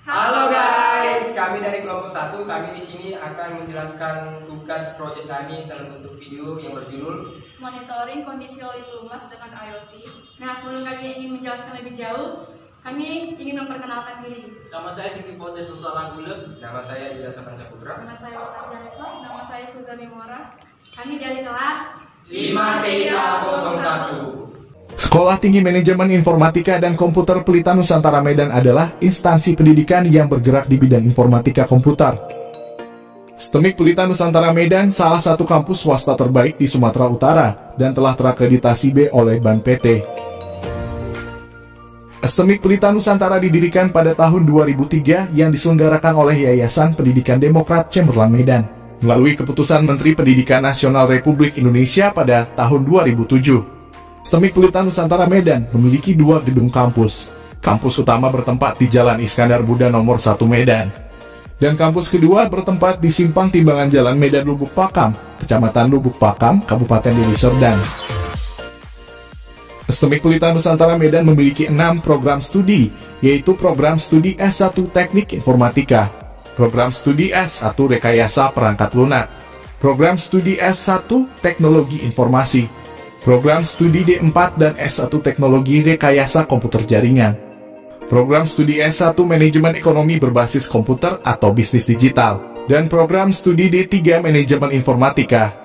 Halo guys, kami dari kelompok 1. Kami di sini akan menjelaskan tugas proyek kami dalam bentuk video yang berjudul Monitoring Kondisi Oli Pelumas dengan IoT. Nah, sebelum kami ingin menjelaskan lebih jauh, kami ingin memperkenalkan diri. Nama saya Titi Pondes Nusala Gule. Nama saya Yuda Sapan Saputra. Nama saya Wakat Janeva. Nama saya Kuzami Mora. Kami dari kelas 5T01. Sekolah Tinggi Manajemen Informatika dan Komputer Pelita Nusantara Medan adalah instansi pendidikan yang bergerak di bidang informatika komputer. STEMIK Pelita Nusantara Medan salah satu kampus swasta terbaik di Sumatera Utara dan telah terakreditasi B oleh Ban PT. STEMIK Pelita Nusantara didirikan pada tahun 2003 yang diselenggarakan oleh Yayasan Pendidikan Demokrat Chamberlain Medan melalui keputusan Menteri Pendidikan Nasional Republik Indonesia pada tahun 2007. STEMIK Pelita Nusantara Medan memiliki 2 gedung kampus. Kampus utama bertempat di Jalan Iskandar Muda nomor 1 Medan. Dan kampus kedua bertempat di Simpang Timbangan Jalan Medan Lubuk Pakam, Kecamatan Lubuk Pakam, Kabupaten Deli Serdang. STEMIK Pelita Nusantara Medan memiliki 6 program studi, yaitu program studi S1 Teknik Informatika, program studi S1 Rekayasa Perangkat Lunak, program studi S1 Teknologi Informasi, program studi D4 dan S1 Teknologi Rekayasa Komputer Jaringan, program studi S1 Manajemen Ekonomi Berbasis Komputer atau Bisnis Digital, dan program studi D3 Manajemen Informatika.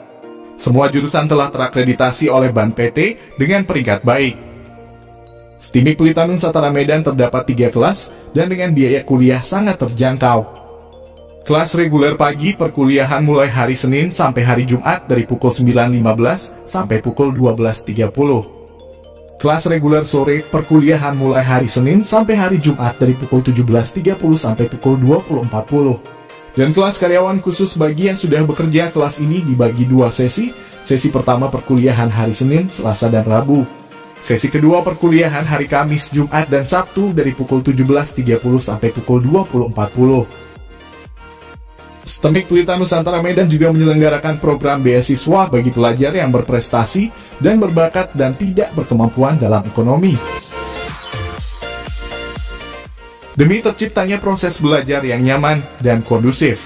Semua jurusan telah terakreditasi oleh Ban PT dengan peringkat baik. STEMIK Pelita Nusantara Medan terdapat 3 kelas dan dengan biaya kuliah sangat terjangkau. Kelas reguler pagi perkuliahan mulai hari Senin sampai hari Jumat dari pukul 9.15 sampai pukul 12.30. Kelas reguler sore perkuliahan mulai hari Senin sampai hari Jumat dari pukul 17.30 sampai pukul 20.40. Dan kelas karyawan khusus bagi yang sudah bekerja, kelas ini dibagi 2 sesi. Sesi pertama perkuliahan hari Senin, Selasa, dan Rabu. Sesi kedua perkuliahan hari Kamis, Jumat, dan Sabtu dari pukul 17.30 sampai pukul 20.40. STEMIK Pelita Nusantara Medan juga menyelenggarakan program beasiswa bagi pelajar yang berprestasi dan berbakat dan tidak berkemampuan dalam ekonomi. Demi terciptanya proses belajar yang nyaman dan kondusif,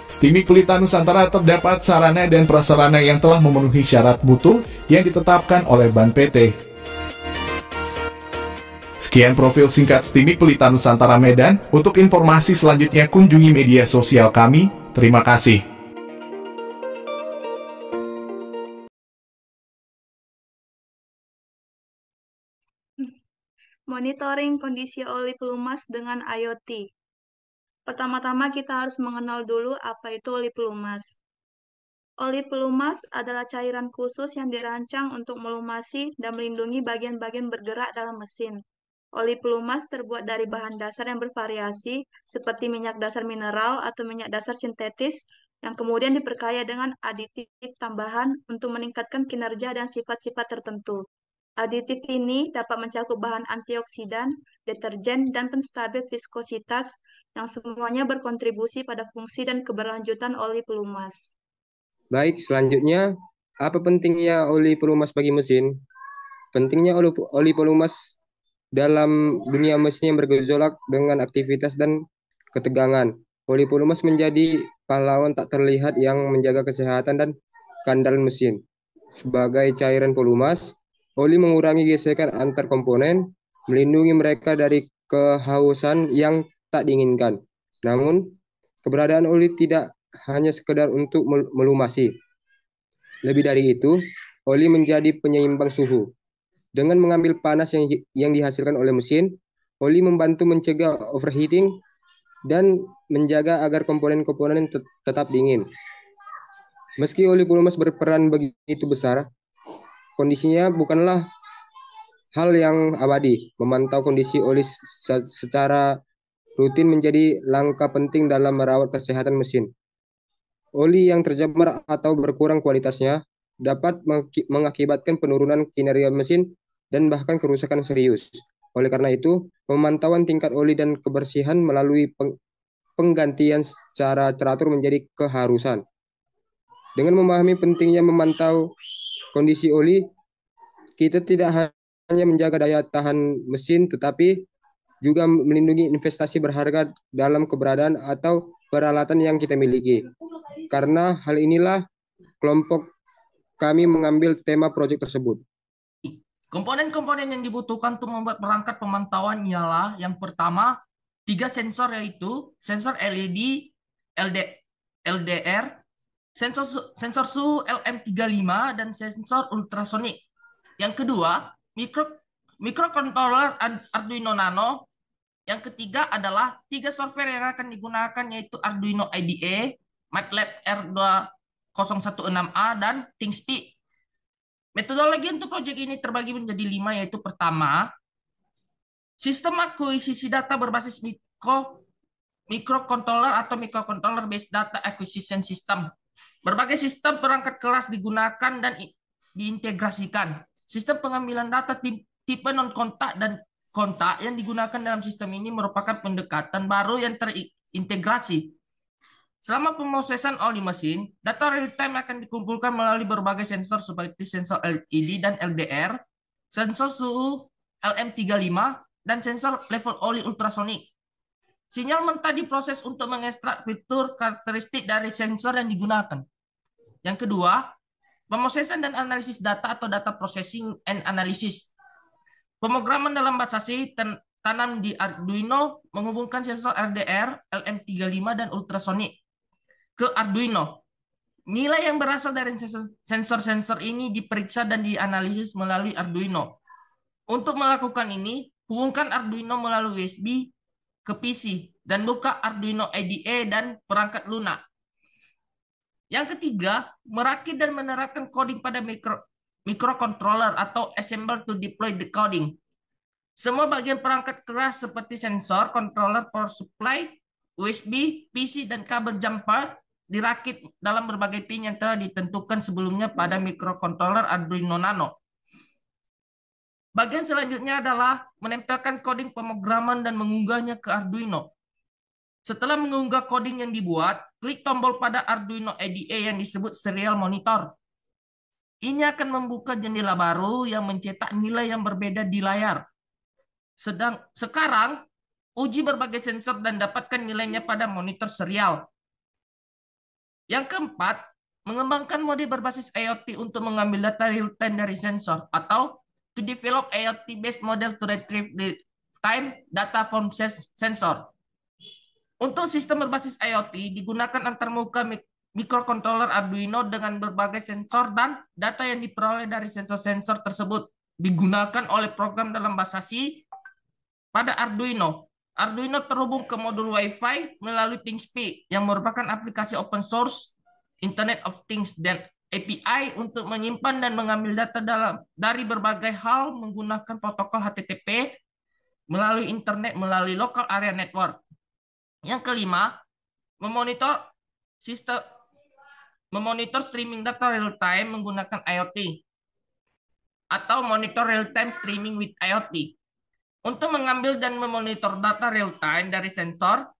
STEMIK Pelita Nusantara terdapat sarana dan prasarana yang telah memenuhi syarat mutu yang ditetapkan oleh Ban PT. Sekian profil singkat STEMIK Pelita Nusantara Medan. Untuk informasi selanjutnya kunjungi media sosial kami. Terima kasih. Monitoring kondisi oli pelumas dengan IoT. Pertama-tama kita harus mengenal dulu apa itu oli pelumas. Oli pelumas adalah cairan khusus yang dirancang untuk melumasi dan melindungi bagian-bagian bergerak dalam mesin. Oli pelumas terbuat dari bahan dasar yang bervariasi, seperti minyak dasar mineral atau minyak dasar sintetis, yang kemudian diperkaya dengan aditif tambahan untuk meningkatkan kinerja dan sifat-sifat tertentu. Aditif ini dapat mencakup bahan antioksidan, deterjen, dan penstabil viskositas, yang semuanya berkontribusi pada fungsi dan keberlanjutan oli pelumas. Baik, selanjutnya, apa pentingnya oli pelumas bagi mesin? Pentingnya oli pelumas dalam dunia mesin yang bergejolak dengan aktivitas dan ketegangan. Oli pelumas menjadi pahlawan tak terlihat yang menjaga kesehatan dan keandalan mesin. Sebagai cairan pelumas, oli mengurangi gesekan antar komponen, melindungi mereka dari kehausan yang tak diinginkan. Namun, keberadaan oli tidak hanya sekedar untuk melumasi. Lebih dari itu, oli menjadi penyeimbang suhu. Dengan mengambil panas yang dihasilkan oleh mesin, oli membantu mencegah overheating dan menjaga agar komponen-komponen tetap dingin. Meski oli pelumas berperan begitu besar, kondisinya bukanlah hal yang abadi. Memantau kondisi oli secara rutin menjadi langkah penting dalam merawat kesehatan mesin. Oli yang tercemar atau berkurang kualitasnya dapat mengakibatkan penurunan kinerja mesin dan bahkan kerusakan serius. Oleh karena itu, pemantauan tingkat oli dan kebersihan melalui penggantian secara teratur menjadi keharusan. Dengan memahami pentingnya memantau kondisi oli, kita tidak hanya menjaga daya tahan mesin, tetapi juga melindungi investasi berharga dalam keberadaan atau peralatan yang kita miliki. Karena hal inilah kelompok kami mengambil tema proyek tersebut. Komponen-komponen yang dibutuhkan untuk membuat perangkat pemantauan ialah yang pertama, 3 sensor yaitu sensor LED, LDR, sensor suhu LM35, dan sensor ultrasonik. Yang kedua, microcontroller Arduino Nano. Yang ketiga adalah 3 software yang akan digunakan yaitu Arduino IDE, MATLAB R2016A, dan ThinkSpeed. Metodologi untuk proyek ini terbagi menjadi 5, yaitu pertama, sistem akuisisi data berbasis microcontroller atau microcontroller based data acquisition system. Berbagai sistem perangkat keras digunakan dan diintegrasikan. Sistem pengambilan data tipe non-kontak dan kontak yang digunakan dalam sistem ini merupakan pendekatan baru yang terintegrasi. Selama pemrosesan oli mesin, data real-time akan dikumpulkan melalui berbagai sensor seperti sensor LED dan LDR, sensor suhu LM35, dan sensor level oli ultrasonik. Sinyal mentah diproses untuk mengekstrak fitur karakteristik dari sensor yang digunakan. Yang kedua, pemrosesan dan analisis data atau data processing and analysis. Pemrograman dalam bahasa C tanam di Arduino menghubungkan sensor LDR, LM35, dan ultrasonik ke Arduino. Nilai yang berasal dari sensor-sensor ini diperiksa dan dianalisis melalui Arduino. Untuk melakukan ini, hubungkan Arduino melalui USB ke PC dan buka Arduino IDE dan perangkat lunak. Yang ketiga, merakit dan menerapkan coding pada microcontroller atau assemble to deploy the coding. Semua bagian perangkat keras seperti sensor, controller, power supply, USB, PC, dan kabel jumper dirakit dalam berbagai pin yang telah ditentukan sebelumnya pada microcontroller Arduino Nano. Bagian selanjutnya adalah menempelkan coding pemrograman dan mengunggahnya ke Arduino. Setelah mengunggah coding yang dibuat, klik tombol pada Arduino IDE yang disebut serial monitor. Ini akan membuka jendela baru yang mencetak nilai yang berbeda di layar. Sekarang, uji berbagai sensor dan dapatkan nilainya pada monitor serial. Yang keempat, mengembangkan mode berbasis IoT untuk mengambil data real-time dari sensor atau to develop IoT-based model to retrieve real-time data from sensor. Untuk sistem berbasis IoT, digunakan antarmuka microcontroller Arduino dengan berbagai sensor dan data yang diperoleh dari sensor-sensor tersebut digunakan oleh program dalam bahasa C pada Arduino. Arduino terhubung ke modul Wi-Fi melalui ThinkSpeed yang merupakan aplikasi open source Internet of Things dan API untuk menyimpan dan mengambil data dari berbagai hal menggunakan protokol HTTP melalui internet melalui local area network. Yang kelima, memonitor streaming data real time menggunakan IoT atau monitor real time streaming with IoT. Untuk mengambil dan memonitor data real time dari sensor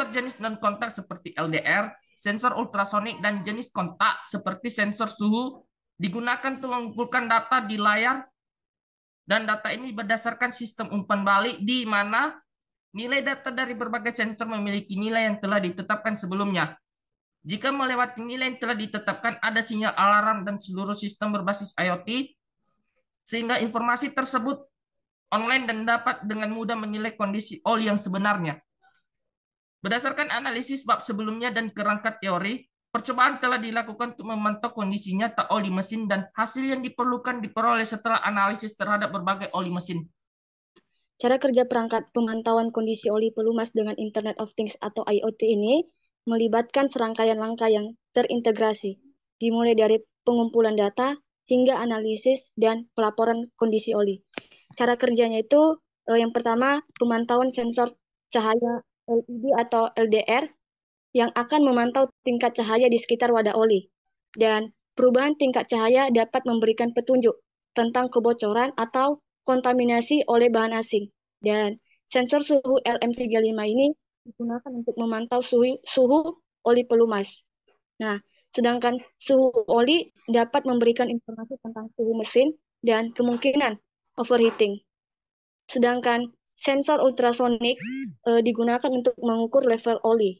jenis non-kontak seperti LDR, sensor ultrasonik, dan jenis kontak seperti sensor suhu digunakan untuk mengumpulkan data di layar, dan data ini berdasarkan sistem umpan balik di mana nilai data dari berbagai sensor memiliki nilai yang telah ditetapkan sebelumnya. Jika melewati nilai yang telah ditetapkan, ada sinyal alarm dan seluruh sistem berbasis IoT, sehingga informasi tersebut online dan dapat dengan mudah menilai kondisi oli yang sebenarnya. Berdasarkan analisis bab sebelumnya dan kerangka teori, percobaan telah dilakukan untuk memantau kondisi nyata oli mesin dan hasil yang diperlukan diperoleh setelah analisis terhadap berbagai oli mesin. Cara kerja perangkat pemantauan kondisi oli pelumas dengan Internet of Things atau IoT ini melibatkan serangkaian langkah yang terintegrasi, dimulai dari pengumpulan data hingga analisis dan pelaporan kondisi oli. Cara kerjanya itu yang pertama pemantauan sensor cahaya LED atau LDR yang akan memantau tingkat cahaya di sekitar wadah oli. Dan perubahan tingkat cahaya dapat memberikan petunjuk tentang kebocoran atau kontaminasi oleh bahan asing. Dan sensor suhu LM35 ini digunakan untuk memantau suhu oli pelumas. Nah, sedangkan suhu oli dapat memberikan informasi tentang suhu mesin dan kemungkinan overheating. Sedangkan Sensor ultrasonik digunakan untuk mengukur level oli.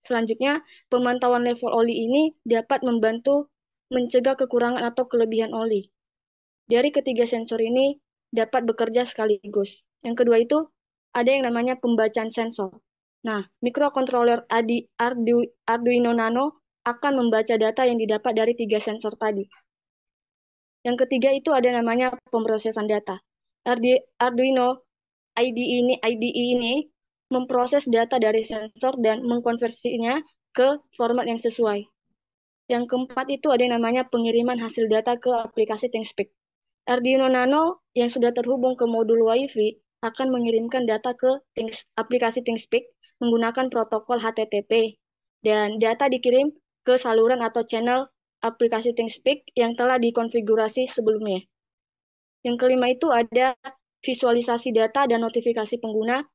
Selanjutnya, pemantauan level oli ini dapat membantu mencegah kekurangan atau kelebihan oli. Dari ketiga sensor ini dapat bekerja sekaligus. Yang kedua itu ada yang namanya pembacaan sensor. Nah, mikrokontroler Arduino Nano akan membaca data yang didapat dari tiga sensor tadi. Yang ketiga itu ada namanya pemrosesan data. Arduino IDE ini memproses data dari sensor dan mengkonversinya ke format yang sesuai. Yang keempat itu ada yang namanya pengiriman hasil data ke aplikasi ThinkSpeak. Arduino Nano yang sudah terhubung ke modul Wi-Fi akan mengirimkan data ke aplikasi ThinkSpeak menggunakan protokol HTTP dan data dikirim ke saluran atau channel aplikasi ThinkSpeak yang telah dikonfigurasi sebelumnya. Yang kelima itu ada visualisasi data dan notifikasi pengguna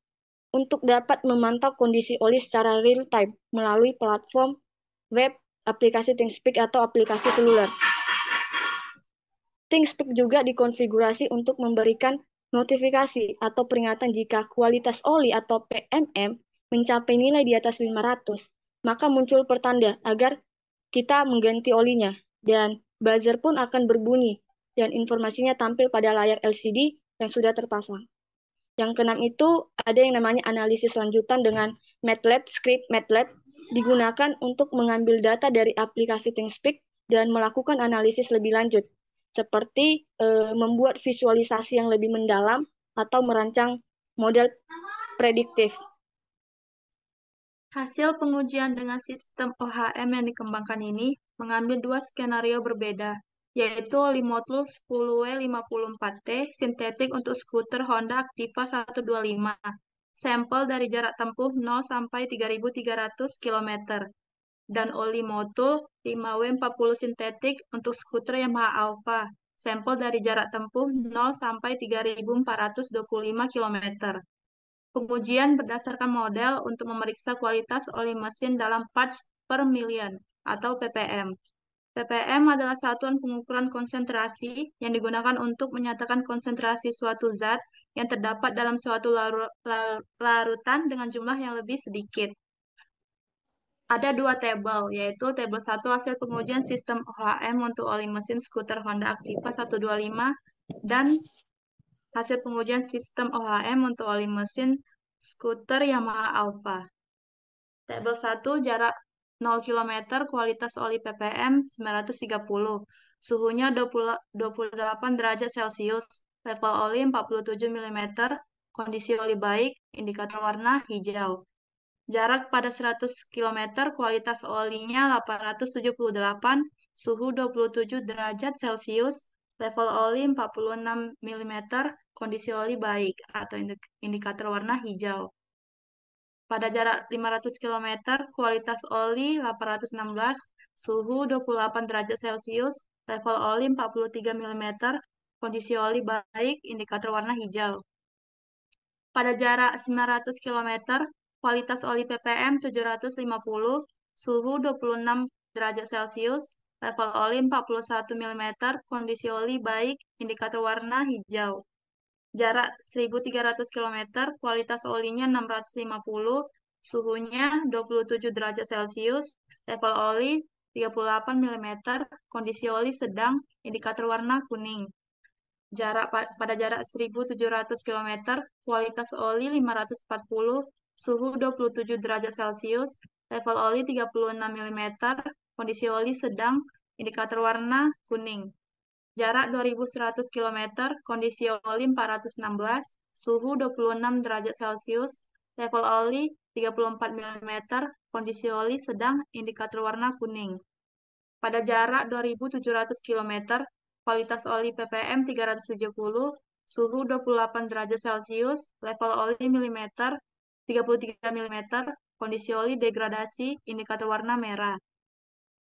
untuk dapat memantau kondisi oli secara real time melalui platform web, aplikasi ThinkSpeak atau aplikasi seluler. ThinkSpeak juga dikonfigurasi untuk memberikan notifikasi atau peringatan jika kualitas oli atau PMM mencapai nilai di atas 500, maka muncul pertanda agar kita mengganti olinya, dan buzzer pun akan berbunyi, dan informasinya tampil pada layar LCD yang sudah terpasang. Yang keenam itu ada yang namanya analisis lanjutan dengan MATLAB, script MATLAB digunakan untuk mengambil data dari aplikasi ThinkSpeak dan melakukan analisis lebih lanjut, seperti membuat visualisasi yang lebih mendalam atau merancang model prediktif. Hasil pengujian dengan sistem OHM yang dikembangkan ini mengambil dua skenario berbeda, yaitu oli Motul 10W54T sintetik untuk skuter Honda Activa 125, sampel dari jarak tempuh 0 sampai 3.300 km, dan oli Motul 5W40 sintetik untuk skuter Yamaha Alfa, sampel dari jarak tempuh 0 sampai 3.425 km. Pengujian berdasarkan model untuk memeriksa kualitas oli mesin dalam parts per million atau ppm. ppm adalah satuan pengukuran konsentrasi yang digunakan untuk menyatakan konsentrasi suatu zat yang terdapat dalam suatu larutan dengan jumlah yang lebih sedikit. Ada dua tabel, yaitu tabel 1 hasil pengujian sistem OHM untuk oli mesin skuter Honda Activa 125 dan hasil pengujian sistem OHM untuk oli mesin skuter Yamaha Alfa. Tabel 1 jarak 0 km, kualitas oli ppm 930, suhunya 28 derajat Celcius, level oli 47 mm, kondisi oli baik, indikator warna hijau. Jarak pada 100 km, kualitas olinya 878, suhu 27 derajat Celcius, level oli 46 mm, kondisi oli baik atau indikator warna hijau. Pada jarak 500 km, kualitas oli 816, suhu 28 derajat Celcius, level oli 43 mm, kondisi oli baik, indikator warna hijau. Pada jarak 900 km, kualitas oli ppm 750, suhu 26 derajat Celcius, level oli 41 mm, kondisi oli baik, indikator warna hijau. Jarak 1300 km, kualitas olinya 650, suhunya 27 derajat Celcius, level oli 38 mm, kondisi oli sedang, indikator warna kuning. Pada jarak 1700 km, kualitas oli 540, suhu 27 derajat Celcius, level oli 36 mm, kondisi oli sedang, indikator warna kuning. Jarak 2100 km, kondisi oli 416, suhu 26 derajat Celcius, level oli 34 mm, kondisi oli sedang, indikator warna kuning. Pada jarak 2700 km, kualitas oli ppm 370, suhu 28 derajat Celcius, level oli milimeter 33 mm, kondisi oli degradasi, indikator warna merah.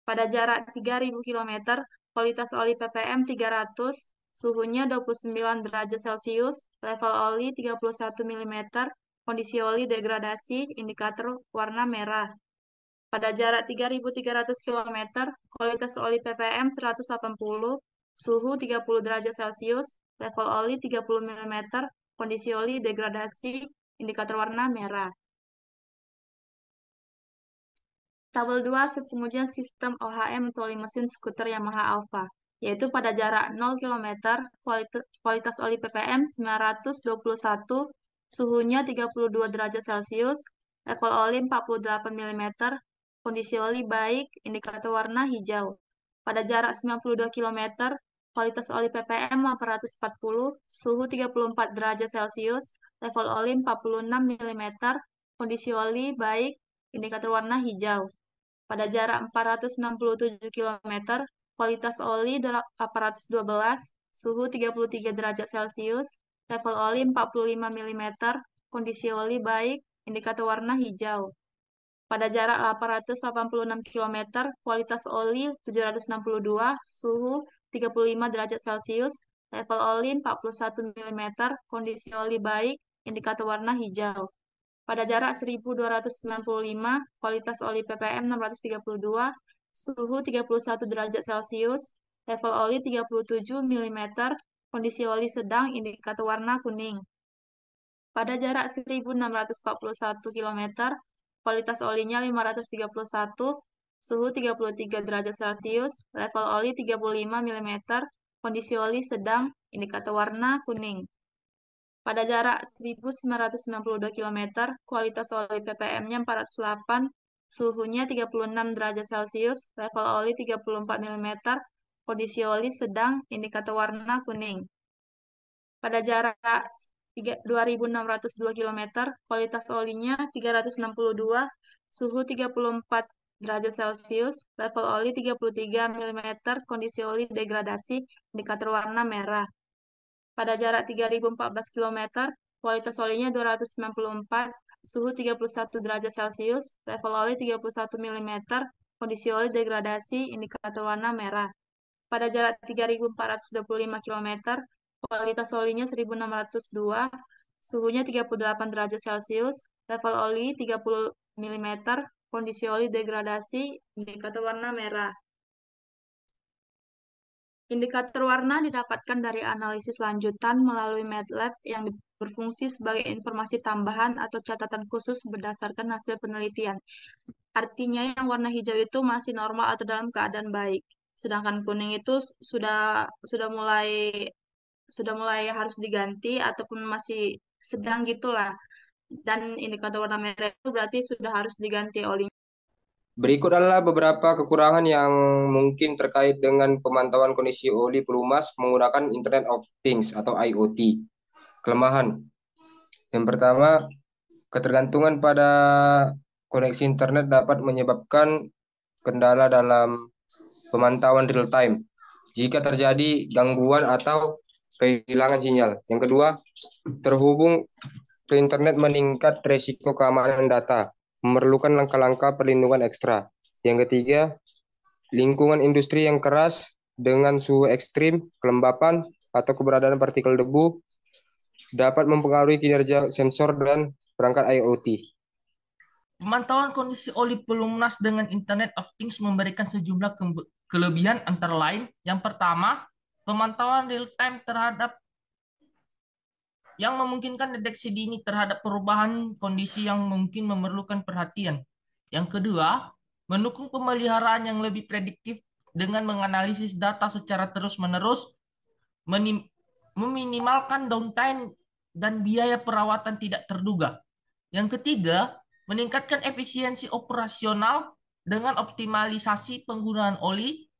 Pada jarak 3000 km, kualitas oli ppm 300, suhunya 29 derajat Celcius, level oli 31 mm, kondisi oli degradasi, indikator warna merah. Pada jarak 3.300 km, kualitas oli ppm 180, suhu 30 derajat Celcius, level oli 30 mm, kondisi oli degradasi, indikator warna merah. Tabel 2, pengujian sistem OHM untuk oli mesin skuter Yamaha Alfa, yaitu pada jarak 0 km, kualitas oli ppm 921, suhunya 32 derajat Celcius, level oli 48 mm, kondisi oli baik, indikator warna hijau. Pada jarak 92 km, kualitas oli ppm 840, suhu 34 derajat Celcius, level oli 46 mm, kondisi oli baik, indikator warna hijau. Pada jarak 467 km, kualitas oli 812, suhu 33 derajat Celcius, level oli 45 mm, kondisi oli baik, indikator warna hijau. Pada jarak 886 km, kualitas oli 762, suhu 35 derajat Celcius, level oli 41 mm, kondisi oli baik, indikator warna hijau. Pada jarak 1295, kualitas oli ppm 632, suhu 31 derajat Celcius, level oli 37 mm, kondisi oli sedang, indikator warna kuning. Pada jarak 1641 km, kualitas olinya 531, suhu 33 derajat Celcius, level oli 35 mm, kondisi oli sedang, indikator warna kuning. Pada jarak 1992 km, kualitas oli ppm-nya 408, suhunya 36 derajat Celcius, level oli 34 mm, kondisi oli sedang, indikator warna kuning. Pada jarak 2602 km, kualitas olinya 362, suhu 34 derajat Celcius, level oli 33 mm, kondisi oli degradasi, indikator warna merah. Pada jarak 3014 km, kualitas olinya 294, suhu 31 derajat Celcius, level oli 31 mm, kondisi oli degradasi, indikator warna merah. Pada jarak 3425 km, kualitas olinya 1602, suhunya 38 derajat Celcius, level oli 30 mm, kondisi oli degradasi, indikator warna merah. Indikator warna didapatkan dari analisis lanjutan melalui MATLAB yang berfungsi sebagai informasi tambahan atau catatan khusus berdasarkan hasil penelitian. Artinya yang warna hijau itu masih normal atau dalam keadaan baik, sedangkan kuning itu sudah mulai harus diganti ataupun masih sedang gitulah. Dan indikator warna merah itu berarti sudah harus diganti oli. Berikut adalah beberapa kekurangan yang mungkin terkait dengan pemantauan kondisi oli pelumas menggunakan Internet of Things atau IoT. Kelemahan. Yang pertama, ketergantungan pada koneksi internet dapat menyebabkan kendala dalam pemantauan real time jika terjadi gangguan atau kehilangan sinyal. Yang kedua, terhubung ke internet meningkat risiko keamanan data, memerlukan langkah-langkah perlindungan ekstra. Yang ketiga, lingkungan industri yang keras dengan suhu ekstrim, kelembapan, atau keberadaan partikel debu dapat mempengaruhi kinerja sensor dan perangkat IoT. Pemantauan kondisi oli pelumas dengan Internet of Things memberikan sejumlah kelebihan antara lain. Yang pertama, pemantauan real-time terhadap yang memungkinkan deteksi dini terhadap perubahan kondisi yang mungkin memerlukan perhatian. Yang kedua, mendukung pemeliharaan yang lebih prediktif dengan menganalisis data secara terus-menerus, meminimalkan downtime dan biaya perawatan tidak terduga. Yang ketiga, meningkatkan efisiensi operasional dengan optimalisasi penggunaan oli,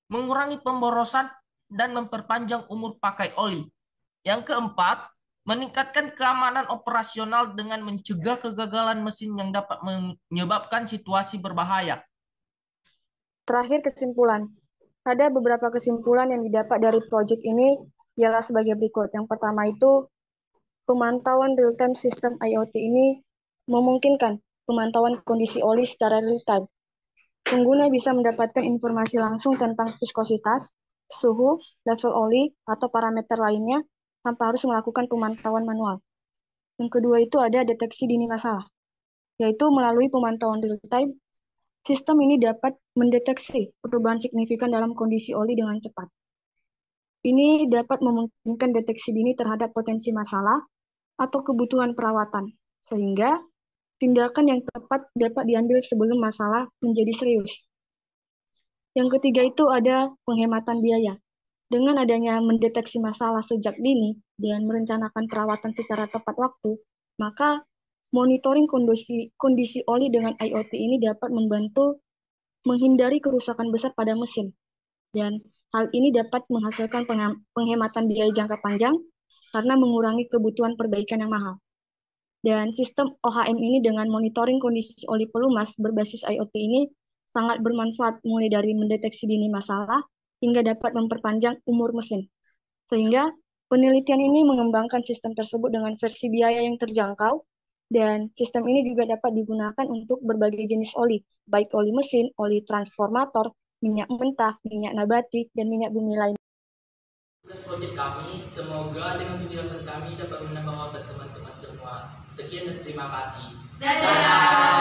mengurangi pemborosan, dan memperpanjang umur pakai oli. Yang keempat, meningkatkan keamanan operasional dengan mencegah kegagalan mesin yang dapat menyebabkan situasi berbahaya. Terakhir kesimpulan. Ada beberapa kesimpulan yang didapat dari proyek ini ialah sebagai berikut. Yang pertama itu, pemantauan real-time sistem IoT ini memungkinkan pemantauan kondisi oli secara real-time. Pengguna bisa mendapatkan informasi langsung tentang viskositas, suhu, level oli, atau parameter lainnya tanpa harus melakukan pemantauan manual. Yang kedua itu ada deteksi dini masalah, yaitu melalui pemantauan real-time, sistem ini dapat mendeteksi perubahan signifikan dalam kondisi oli dengan cepat. Ini dapat memungkinkan deteksi dini terhadap potensi masalah atau kebutuhan perawatan, sehingga tindakan yang tepat dapat diambil sebelum masalah menjadi serius. Yang ketiga itu ada penghematan biaya. Dengan adanya mendeteksi masalah sejak dini dan merencanakan perawatan secara tepat waktu, maka monitoring kondisi oli dengan IoT ini dapat membantu menghindari kerusakan besar pada mesin. Dan hal ini dapat menghasilkan penghematan biaya jangka panjang karena mengurangi kebutuhan perbaikan yang mahal. Dan sistem OHM ini dengan monitoring kondisi oli pelumas berbasis IoT ini sangat bermanfaat mulai dari mendeteksi dini masalah hingga dapat memperpanjang umur mesin. Sehingga penelitian ini mengembangkan sistem tersebut dengan versi biaya yang terjangkau, dan sistem ini juga dapat digunakan untuk berbagai jenis oli, baik oli mesin, oli transformator, minyak mentah, minyak nabati, dan minyak bumi lain. Tugas proyek kami, semoga dengan penjelasan kami dapat menambah wawasan teman-teman semua. Sekian dan terima kasih. Dadah.